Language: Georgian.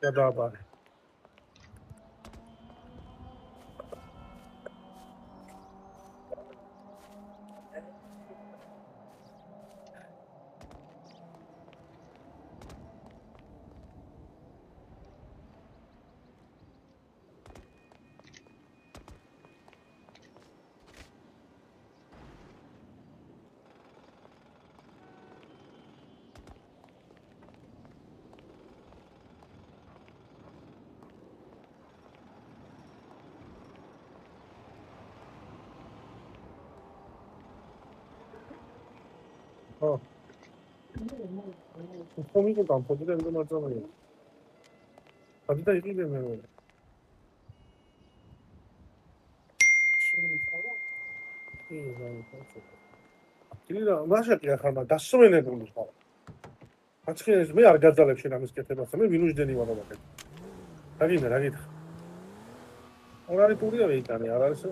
გადააბარე. 어. 소미도 안 퍼지는 거 맞잖아요. 어디다 이렇게 되면 დილა მაშაკი ახლა დასვენებულ ხო. აცხენეს მე არ გაძალებ შენ ამის კეთებას, მე ვინუჯდენი ვარ მაგეთ. რა გინდა? ორარი პურია ვეიტანი, არ არის